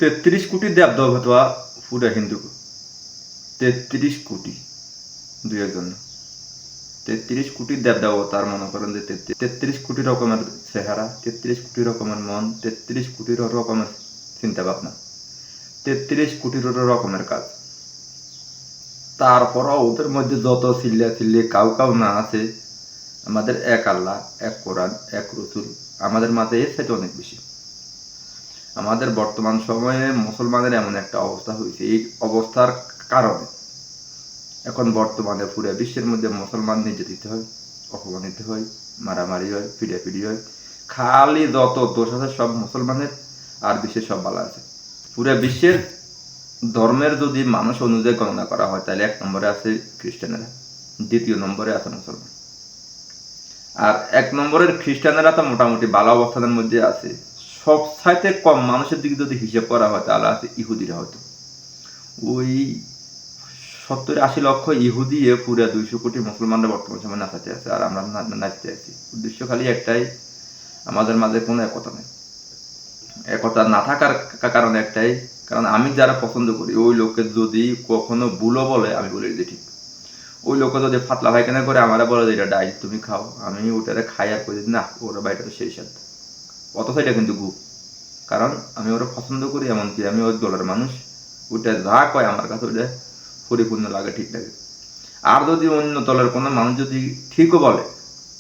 33 কোটি দেবদেব অথবা পুরা হিন্দু 33 কোটি দুই একজন 33 কোটি দেবদেবতার মনে করেন যে 33 কোটি রকমের চেহারা, 33 কোটি রকমের মন, 33 কোটি রকমের চিন্তা ভাবনা, 33 কোটি রকমের কাজ। তারপরও ওদের মধ্যে যত চিল্লিয়ে কাউ কাউ না আছে, আমাদের এক আল্লাহ, এক কোরআন, এক রসুল আমাদের মাঝে এর সাথে অনেক বেশি। আমাদের বর্তমান সময়ে মুসলমানের এমন একটা অবস্থা হয়েছে, এই অবস্থার কারণে এখন বর্তমানে পুরো বিশ্বের মধ্যে মুসলমান নির্যাতিত হয়, অপমানিত হয়, মারামারি হয়, পিড়াপিড়ি হয়। খালি যত দোষ আছে সব মুসলমানের, আর বিশ্বের সব ভালো আছে। পুরো বিশ্বের ধর্মের যদি মানুষ অনুযায়ী গণনা করা হয় তাহলে 1 নম্বরে আছে খ্রিস্টানেরা, 2য় নম্বরে আছে মুসলমান। আর 1 নম্বরের খ্রিস্টানেরা তো মোটামুটি ভালো অবস্থানের মধ্যে আছে। সবচাইতে কম মানুষের দিকে যদি হিসাব করা হয় তাহলে আছে ইহুদিরা। হয়তো ওই 70-80 লক্ষ ইহুদি পুরো 200 কোটি মুসলমানরা বর্তমান সময় নাচাতে আছে, আর আমরা নাচতে আছি। উদ্দেশ্য খালি একটাই, আমাদের মাঝে কোনো একতা নেই। একতা না থাকার কারণে একটাই, কারণ আমি যারা পছন্দ করি ওই লোকের যদি কখনো ভুলও বলে আমি বলে দিই ঠিক। ওই লোকে যদি ফাতলা পায়খানা করে আমারা বলে যে এটা ডাইল তুমি খাও, আমি ওটারে খাই আর করে দিই না ওরা বাইরে তো সেই সাথে অথচ এটা কিন্তু গু। কারণ আমি ওরা পছন্দ করি, এমনকি আমি ওই দলের মানুষ, ওইটা যা কয় আমার কাছে ওইটা পরিপূর্ণ লাগে, ঠিক লাগে। আর যদি অন্য দলের কোনো মানুষ যদি ঠিকও বলে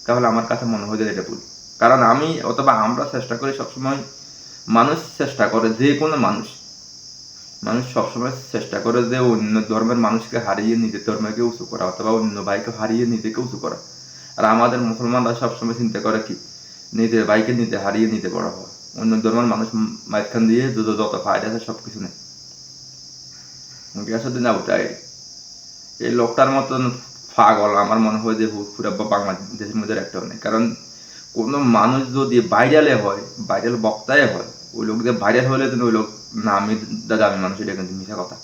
তাহলে আমার কাছে মনে হয় যে এটা ভুল। কারণ আমি অথবা আমরা চেষ্টা করি সবসময়, মানুষ চেষ্টা করে, যে কোনো মানুষ সবসময় চেষ্টা করে যে অন্য ধর্মের মানুষকে হারিয়ে নিজের ধর্মকে উঁচু করা, অথবা অন্য ভাইকে হারিয়ে নিজেকে উঁচু করা। আর আমাদের মুসলমানরা সবসময় চিন্তা করে কি, নিজের ভাইকে নিজে হারিয়ে নিতে বড় হওয়া। অন্য ধর্মের মানুষ মাঝখান দিয়ে যত ফায়দা আছে সব কিছু নেই। আসলে না ওটাই, এই লোকটার মতন পাগল আমার মনে হয় যে পুরো বাংলাদেশের মধ্যে একটাও নেই। কারণ কোনো মানুষ যদি ভাইরালে হয়, ভাইরাল বক্তায় হয়, ওই লোক যে ভাইরাল হলে ওই লোক না আমি দাদা আমি মানুষ, এটা কিন্তু মিশা কথা।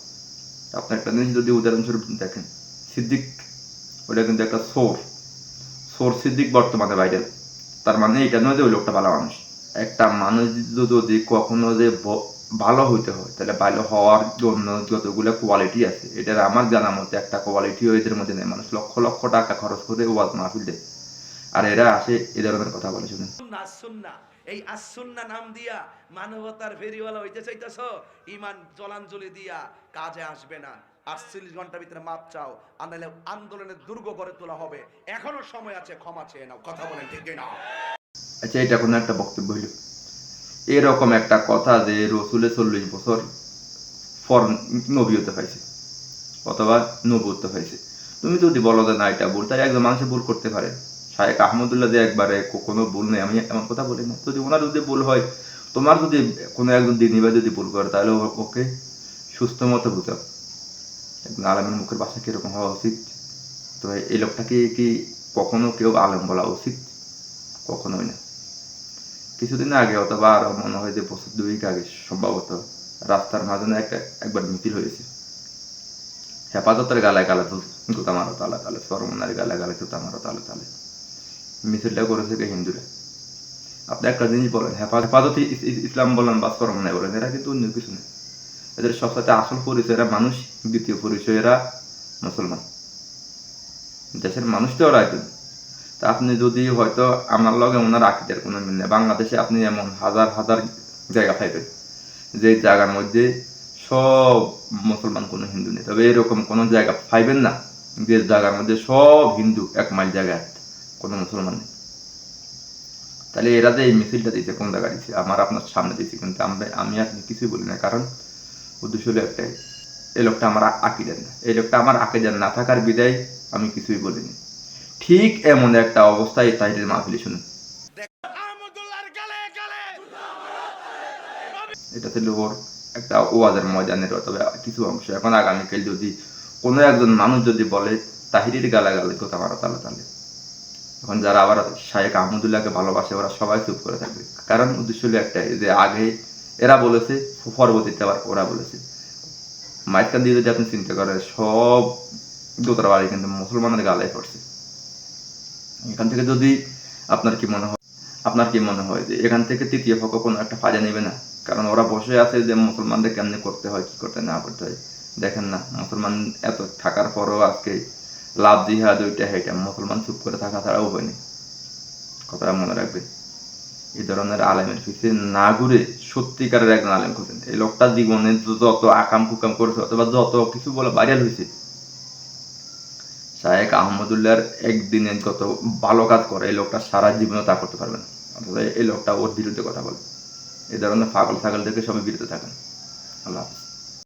আপনার একটা জিনিস যদি উদাহরণস্বরূপ দেখেন, সিদ্দিক ওটা কিন্তু একটা সোর সিদ্দিক বর্তমানে ভাইরাল। তার মানে এটা নয় যে ওই লোকটা ভালো মানুষ। একটা মানুষ যদি কখনো যে ভালো হইতে হয় তাহলে ভালো হওয়ার জন্য যতগুলো কোয়ালিটি আছে, এটার আমার জানা মতে একটা কোয়ালিটিও এদের মধ্যে নেই। মানুষ লক্ষ লক্ষ টাকা খরচ করে ওয়াজ মাহফিল দেয়, আর এরা আসে এ ধরনের কথা বলে। শুনেন, এই আসুন্না নাম দিয়া মানবতার ফেরিওয়ালা হইতে চাইতেছ, ইমান জলাঞ্জলি দিয়া কাজে আসবে না। 48 ঘন্টার ভিতরে মাপ চাও, আনালে আন্দোলনের দুর্গ গড়ে তোলা হবে। এখনো সময় আছে, ক্ষমা চেয়ে নাও। কথা বলেন ঠিক না? আচ্ছা, এটা কোনো একটা বক্তব্য হইল? এরকম একটা কথা যে রসুলের 40 বছর পর নবীয়তে পাইছে অথবা নবুয়ত হয়েছে, তুমি যদি বলো যে না এটা ভুল, তাই একজন মানুষের ভুল করতে পারে। শায়েখ আহমদুল্লাহ যে একবারে কোনো ভুল নেই, আমি এমন কথা বলি না। যদি ওনার যদি ভুল হয়, তোমার যদি কোনো একজন দিনী ভাই যদি ভুল করে, তাহলে ওকে সুস্থ মতো বুঝাও। একজন আলেমের মুখের ভাষা কিরকম হওয়া উচিত, তো এই লোকটাকে কি কখনো কেউ আলেম বলা উচিত? কখনোই না। কিছুদিন আগে অথবা আরো মনে হয় যে বছর 2 আগে সম্ভবত রাস্তার মাঝে একবার মিছিল হয়েছে। হেফাজতের গালায় গালা জুতা মারো তালে তালে, সরমনার গালায় গালে জুতা মারো তালে তালে। মিছিলটা করেছে কে? হিন্দুরা। আপনি একটা জিনিস বলেন, হেফাজত ইসলাম বলেন বা সরমনায় বলেন, এরা কিন্তু অন্য কিছু নেই। এদের সবসাথে আসল পরিচয় এরা মানুষ, দ্বিতীয় পরিচয় এরা মুসলমান। দেশের মানুষ তো ওরা একজন। তা আপনি যদি হয়তো আমার লগে ওনার আকিদের কোনো মিল নেই, বাংলাদেশে আপনি এমন হাজার হাজার জায়গা পাইবেন যে জায়গার মধ্যে সব মুসলমান, কোনো হিন্দু নেই। তবে এরকম কোনো জায়গা পাইবেন না যে জায়গার মধ্যে সব হিন্দু, 1 মাইল জায়গায় কোনো মুসলমান নেই। তাহলে এরা যে এই মিছিলটা দিচ্ছে কোন জায়গায় দিচ্ছে? আমার আপনার সামনে দিচ্ছে, কিন্তু আমি আপনি কিছুই বলি না। কারণ উদ্দেশ্য হলো একটাই, এই লোকটা আমার আকিদার না, এই লোকটা আমার আকিদার না থাকার বিদায় আমি কিছুই বলিনি। ঠিক এমন একটা অবস্থায় তাহিরের মাহফিলে শুনুন। এটা ছিল ওর একটা ওয়াজের ময়দানের অথবা কিছু অংশ। এখন আগামীকাল যদি কোনো একজন মানুষ যদি বলে তাহিরের গালাগালি কথা মারো তালে তালে, এখন যারা আবার শায়েখ আহমদুল্লাহকে ভালোবাসে ওরা সবাই চুপ করে থাকবে। কারণ উদ্দেশ্য হলো একটাই, যে আগে এরা বলেছে, পরবর্তীতে আবার ওরা বলেছে। মাইকান দিয়ে যদি আপনি চিন্তা করেন, সব দোতরা বাড়ি কিন্তু মুসলমানের গালায় পড়ছে। এখান থেকে যদি আপনার কি মনে হয় যে এখান থেকে তৃতীয় পক্ষ কোনো একটা ফায়দা নেবে না? কারণ ওরা বসে আছে যে মুসলমানদের কেমনি করতে হয়, কি করতে না করতে হয়। দেখেন না, মুসলমান এত থাকার পরও আজকে লাভ জিহাদ ওইটা হেঁটে মুসলমান চুপ করে থাকা ছাড়া উপায় নেই। কথাটা মনে রাখবেন। এই ধরনের আলেমের পিছিয়ে না ঘুরে সত্যিকারের একজন আলেম খুঁজেন। এই লোকটা জীবনে যত আকাম কুকাম করেছে অথবা যত কিছু বলে ভাইরাল হয়েছে, শায়েখ আহমদুল্লাহর একদিনে যত ভালো কাজ করে এই লোকটা সারা জীবনে তা করতে পারবে না। অথবা এই লোকটা ওর বিরুদ্ধে কথা বলে। এই ধরনের পাগল ছাগল থেকে সবাই বিরত থাকেন। আল্লাহ হাফিজ।